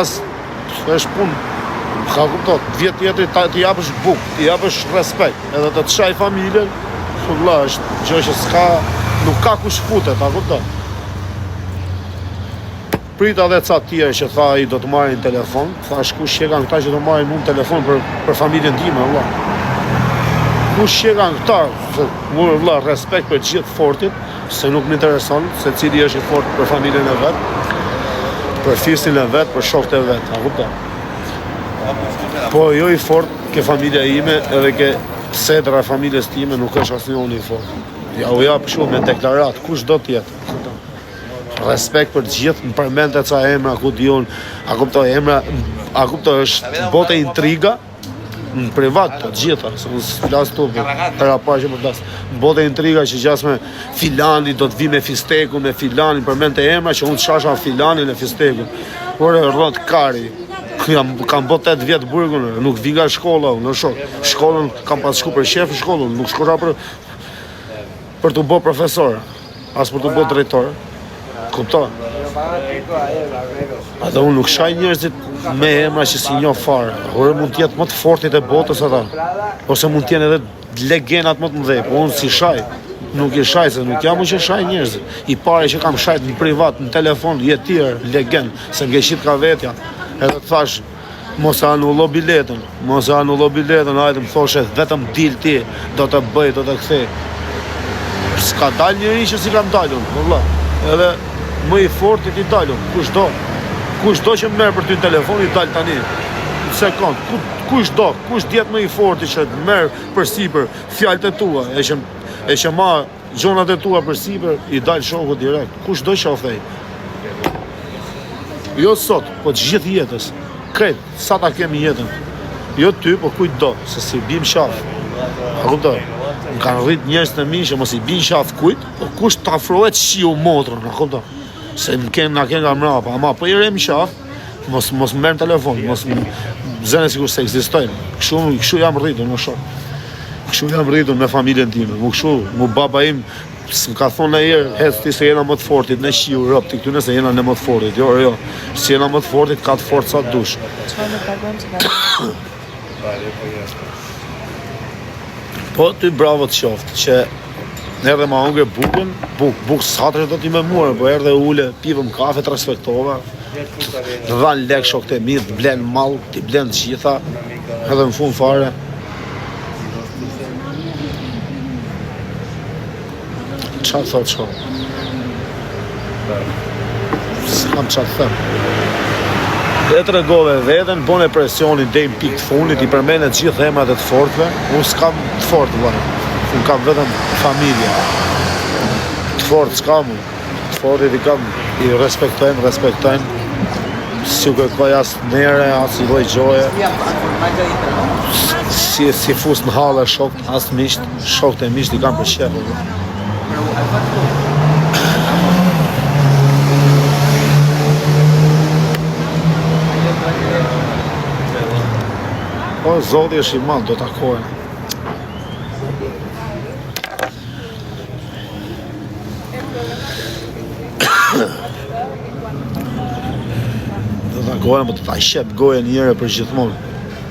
është punë, ka kuptot, 10 jetëri të japësh bukë, të japësh respekt, edhe të të shaj familjen, vëlla, është gjë që s'ka, nuk ka kush futet, ta kuptot. Prita dhe ca tjerë që tha i do të marrin telefon, thash kush që kanë këta që do marrin unë telefon për familjen time, vëlla. Kush që kanë këta, vëlla, respekt për gjithë fortit, se nuk më intereson se cili është i fort për familjen e vetë, për fisin e vetë, për shokët e vetë, a kupta? Po jo i fort ke familja ime edhe ke sedra familjes time nuk është asnjëri i fort. Ja u jap shumë me deklarat, kush do tjetë. Respekt për gjithë, më përmendte ca emra ku diun, a kuptoj emra, a kuptoj është bote intriga, në privat të gjitha, se unë flas tu për apar që më flas. Bote intriga që gjas me filani, do të vi me fistekun, me filanin, përmendte emra që unë të shasha filanin e fistekun. Ore rrot kari. Kam bot 8 vjetë burgun, nuk vi nga shkolla, në shok. Shkollën kam pas shku për shef shkollën, nuk shkora për të bo profesor, as për të bo drejtor. Kupto? Edhe unë nuk shaj njerëzit me emra që si njoh fare. Ore mund t'jetë më të fortit e botës ata, ose mund t'jenë edhe legendat më të mëdhej, po unë si shaj. Nuk i shaj, se nuk jam unë që shaj njerëzit. I pare që kam shajt në privat, në telefon, jetirë, legend, se ngeshit ka vetja. Edhe të thash, mos e anullo biletën, hajde më thoshe, vetëm dil ti, do të bëj, do të kthej. S'ka dal njëri që si kam dalun, vëlla. Edhe më i fortit i dalun, kush do që merr për ty në telefon i dal tani. Në sekond, kush djetë më i forti që të merr për sipër fjalët e tua, e që ma gjonat e tua për sipër, i dal shoku direkt. Kush do që ofej? Jo sot, po të gjithë jetës. Kret, sa ta kemi jetën. Jo ty, po kujt do, se si bim shaf. A kuptoj? Më kanë rrit njerëz të mi që mos i bin shaf kujt, po kush të afrohet shiu motrën, a kuptoj? Se na ken nga mrapa, ama po i rem shaf, mos merr telefon, mos zënë sikur se ekzistojnë. Kështu jam rritur në shok. Kështu jam rritur me familjen time. Mu baba im s'm ka thonë ndonjëherë, "Ec ti se jena më të fortit në shiu rob ti këtu nëse jena në më të fortit." Jo. Si jena më të fortit ka të fort sa dush. Çfarë më pagon që Po ty bravo të qoftë që erdhe ma hongre bukë satër do t'i me muar, po erdhe ule, pivëm kafe, të respektova, të dhanë lek shokët e mi, të blenë malë, t'i blenë gjitha, edhe në fund fare. Qa thot shok? S'kam qa të them. E të regove veten, bone presionin dejmë pikë të funit, i përmenet gjithë emrat e të fortve, unë s'kam të fort, unë kam vetëm familje. Të fort s'kam, të fortit i kam, i respektojnë, si u kërkoj as nere, as i doj gjoje, si fus në halë shokët, as misht, shokët e misht i kam për shqepë. Po, Zoti është i madh, do takohen. Do takohen, po të ta shep gojen njëre për gjithmonë.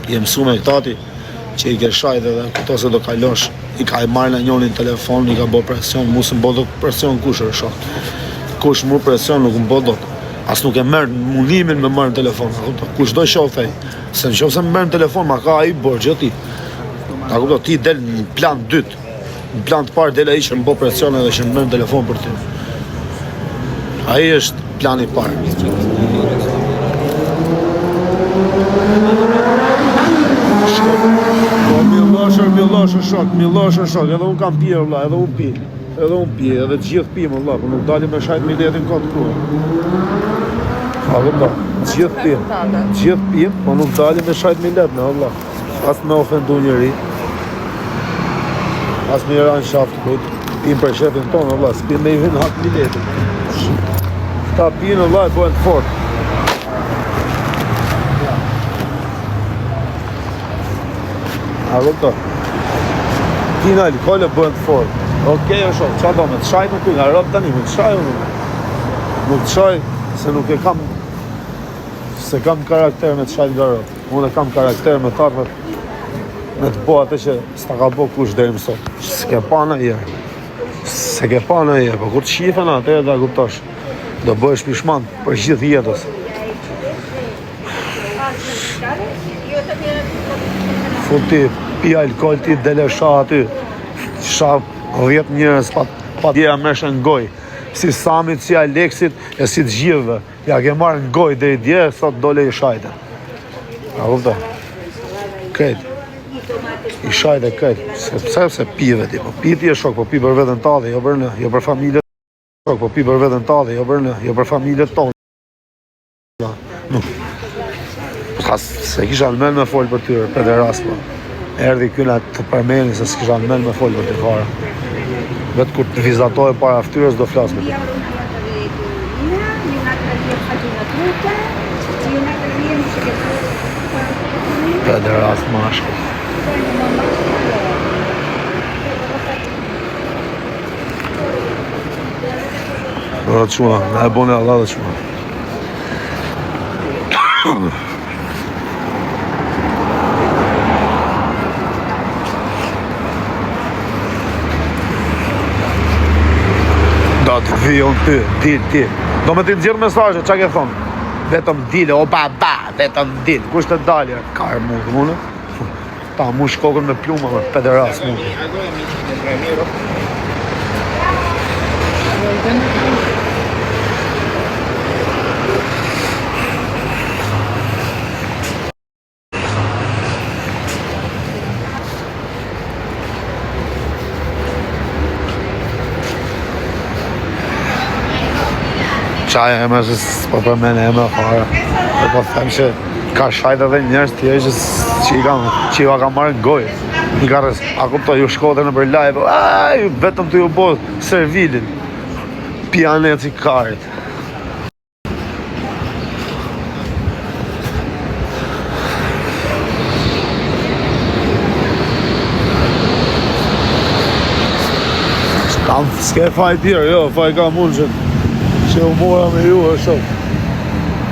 I mësu me këtati që i ke shajt edhe këto se do kalosh. I ka i marrë në njënin telefon, i ka bo presion, mu së mbo do presion kush është shok. Kush mu presion nuk mbo do. As nuk e merë mundimin me marrë në telefon. Kush do shofej. Se në qofë se më merë në telefon, ma ka i borgjë ti. Ta kupto, ti del në plan 2. Në plan të parë del ai që më bo presion edhe që më merë në telefon për ty. Ai është plani i parë. Milloshër shok, edhe unë kam pjerë, vëlla, edhe unë pi, edhe gjithë pi, vëlla, po nuk dalim me shajt miletin këtë kruë. A vëlla, gjithë pi, po nuk dalim me shajt miletin, vëlla. As me ofendu njëri, as me jera në shaftë kujtë, pim për shefin tonë, vëlla, s'pim me i hynë hak miletin. Ta pinë, vëlla, e bojnë të fort. A vëlla, Tina alkohol e bëhen të fort. Okej, o shok, qa do me të shaj nuk nga rob tani, me të shaj unë. Nuk të shaj, se nuk e kam se kam karakter me të shajt garot. Unë kam karakter me të ardhët me të bo atë që s'ta ka bo kush deri më sot. S'ke pa në jerë. Se ke pa në jerë, po kur të shifen atë e da kuptosh. Do bëhesh pishman për gjithë jetës. Futi, pi alkohol ti dele sha aty. Sha 10 njërës pa djera meshe në goj. Si Samit, si Aleksit, e si të gjithëve. Ja ke marrë në goj dhe i dje, sot dole i shajte. A kupta? Këtë. I shajte këtë. Se pive ti, po pi ti e shok, po pi për vetën tale, jo për në, jo për familjet. Shok, po pi për vetën tale, jo për në, jo për familjet tonë. Nuk. Se kisha në men me folë për tyre, pederas, po. Erdi kyna të përmeni se s'kisha në men me folë për të fara. Vetë kur të vizatoje para ftyrës do flasë me të. Pederas mashko. Bërë të shua, në e bone Allah dhe shua. Do të vijon ty, ti. Do me ti nëzirë mesajë, qa ke thonë? Vetëm dile, o baba, vetëm dile. Kush të dalje? Karë mundë. Ta mu shkokën me pluma, pederas mundë. Qaja e me që s'po përmene e me fare. Dhe po them që ka shajt edhe njerës tjerë që i ka marrë në gojë. I ka rres, a kupto, ju shkote në për live, vetëm të ju bo servilin. Pianet si karit. S'ke faj tjerë, jo, faj ka mund që u mora me ju, e shumë.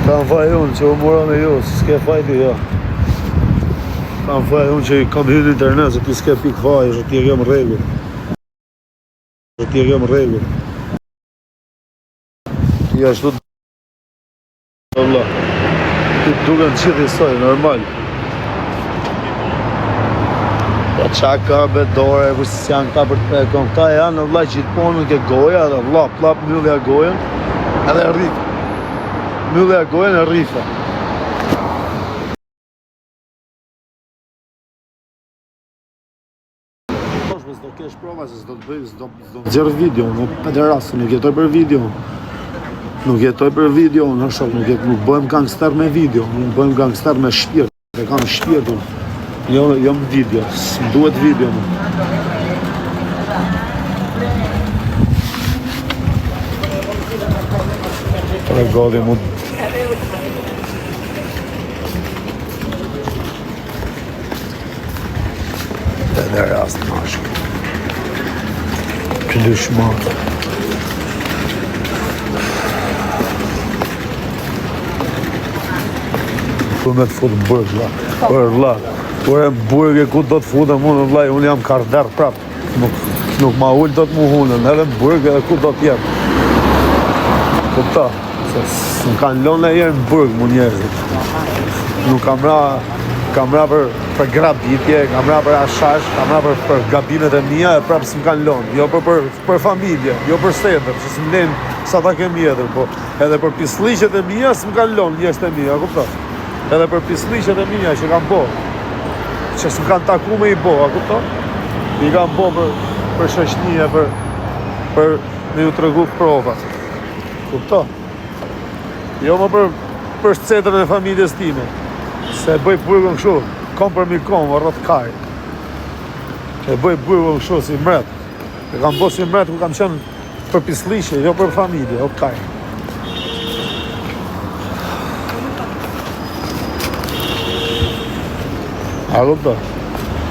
Kam faj unë që u mora me ju, s'ke faj ti, jo. Kam faj unë që kam hyrë në internet, që ti s'ke pik faj, që ti e kem regull. Që ti e kem regull. Ti ashtu ti duke në qitë i soj, normal. Po qa ka bedore, vësë janë ka për të pekon. Këta janë, vëllaj, që të ponën ke goja, dhe plap, myllja gojen, edhe rrifa. Myllja gojen e rrifa. S'do kesh prova, se s'do të bëj, s'do të zjerë video, në pederasë, nuk jetoj për video. Nuk jetoj për video, në shok, nuk bëhem gangster me video, nuk bëhem gangster me shpirt, e kam shpirtun. Jo më video, s'm duhet video më. Regodi mu. Dhe rast mashk. Këllishmat. Për me të futë bërg, la. Për la. Kur e burge ku do të futem unë jam karder prap. Nuk ma ullë do të mu hunën, edhe burge edhe ku do të jem. Kupta, se s'm kanë lonë e jerë në burg mu njerëzit. Nuk kam ra për grabitje, kam ra për ashash, kam ra për gabimet e mija e prap s'm kanë lonë. Jo për familje, jo për setër, që s'm lenë sa ta kem jetër, po edhe për pisliqet e mija s'm kanë lonë jeshtë e mija, kupta. Edhe për pisliqet e mija që kam bo. Që s'm kanë taku me i bo, a kupto? I kanë bo për shëshnije, për me ju të regu provat. Kupto? Jo më për shcetërën e familjes time. Se bëj burgën këshu, kom për mi kom, rrët kaj. E bëj burgën këshu si mret. E kam bo si mret ku kam qenë për pislishe, jo për familje, o kaj. A kupto?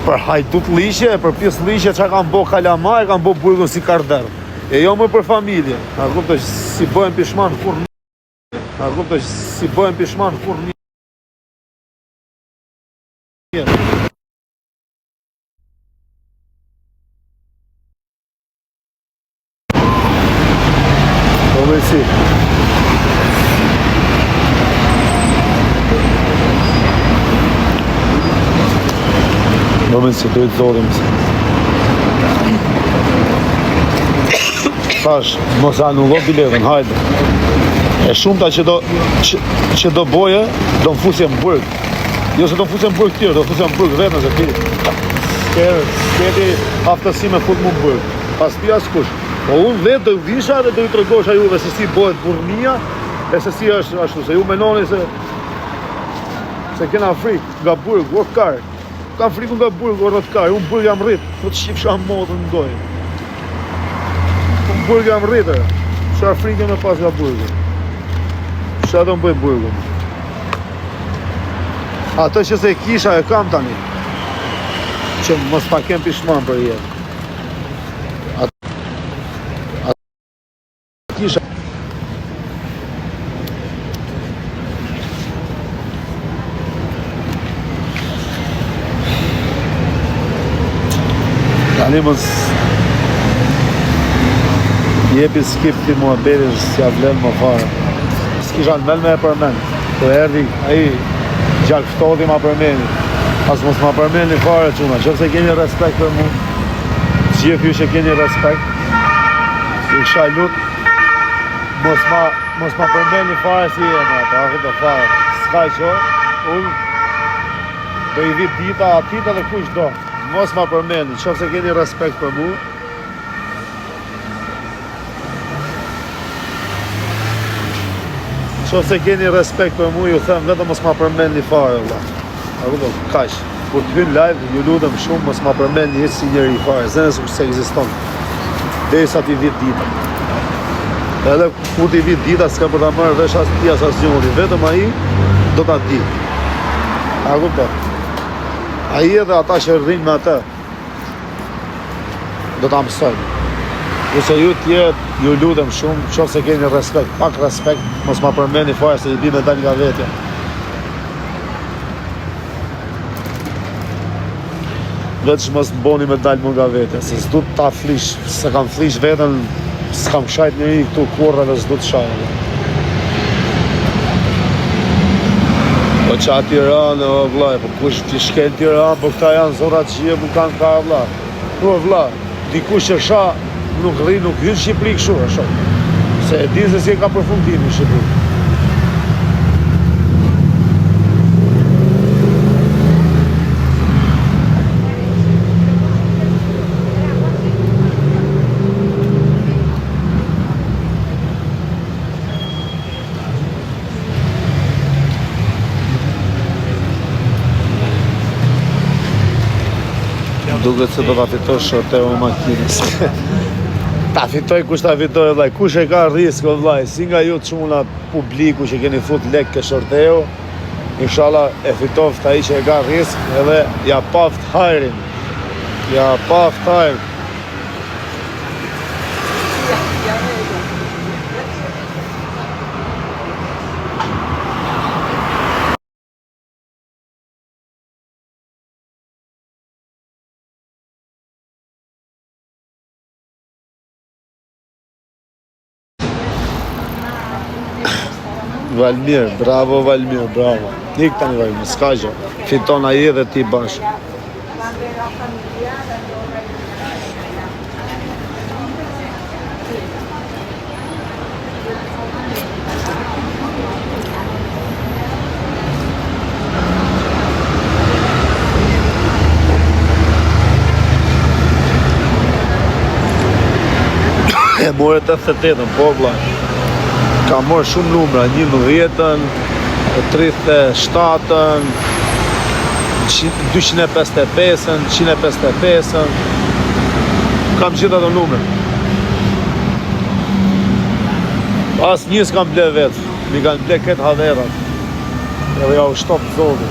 Për hajtut lishe, për pjesë lishe që kam bo kalama, e kam bo burgën si karder. E jo më për familje. A kupto që si bëhen pishman kur një. A kupto që si bëhen pishman kur një. Po me si. Po me si, dojtë zorim si. Thash, mos anullo biletën, hajde. E shumëta që do boje, do më fusje më burg. Jo se do më fusje më burg tjërë, do më fusje më burg vetën, se ti s'keti aftësi me fut më burg. Pas ti askush. Po unë vetë do visha dhe do i tregosha juve se si bëhet burnia, e se si është ashtu, se ju menoni se kena frikë nga burg, orkar. Kam frikë nga burg, orkar, unë burg jam rrit, po të shifsha modën në dojë. Unë burg jam rritë, çfarë frikë me pas nga burgë. Qa do më bëj burgun? Ato që se kisha e kam tani, që mos pa kem pishman për jetë. Kisha tani mos jepi skip ti mua beri s'ja vlen më fare. S'kisha në mel me e përmen. Po erdi aji gjallë këtodi ma përmeni. As mos ma përmeni fare quna. Që se keni respekt për mu, gjithë ju që keni respekt, i kisha lut, mos ma përmeni fare si jema, ta afi të fare. S'ka që, unë do i vit dita atit edhe kush do. Mos ma përmeni, që se keni respekt për mu, që se keni respekt për mu, ju them vetëm mos ma përmeni fare, valla. Apo do, kaq. Kur të hyn live, ju lutem shumë mos ma përmeni hiç si njeri fare, zënë se ekziston. Derisa ti vit dita. Edhe kur ti vit dita s'ka për ta marrë vesh as ti as asgjë, vetëm ai do ta di. Apo do. Ai edhe ata që rrinë me atë do ta mësojnë. Ose ju tjerët, ju lutem shumë, qoftë se keni respekt, pak respekt, mos ma përmeni fare se i bi me dal nga vetja. Veç mos më boni me dal më nga vetja, se s'du ta flish, se kam flish vetën, s'kam shajt njëri këtu kurrë dhe s'du të shajt. Po qa Tiranë, o vla, po kush t'i shkel Tiranë, po këta janë zorat që je mu kanë ka vla. Po vla, dikush që sha, nuk rri, nuk hynë Shqipëri këshu, e shumë. Se e di se si e ka përfundimin Shqipëri. Duket se do ta fitoj shorteu e makinës. Ta fitoj kush ta fitoj, vllai. Kush e ka risk, vllai, si nga ju çuna publiku që keni fut lek ke shorteu. Inshallah e fitoft ai që e ka risk edhe ja paft hajrin. Ja paft hajrin. Valmir, bravo Valmir, bravo. Nik tani Valmir, s'ka gjë. Fiton ai edhe ti bashkë. E more 88-ën, po vllai. Ka morë shumë numra, 11-ën, 37-ën, 255-ën, 155-ën. Kam gjitha të numre. As një s'kam ble vetë, mi kanë ble këtë haverat. Edhe ja u shtop zodi.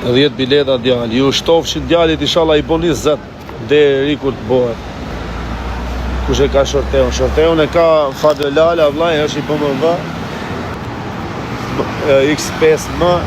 Dhjetë bileta djali, ju shtofshin djalit, inshallah i boni 20. Deri kur të bëhet. Kush e ka shorteun? Shorteun e ka Fabio Lala, vllai, është i BMW. X5M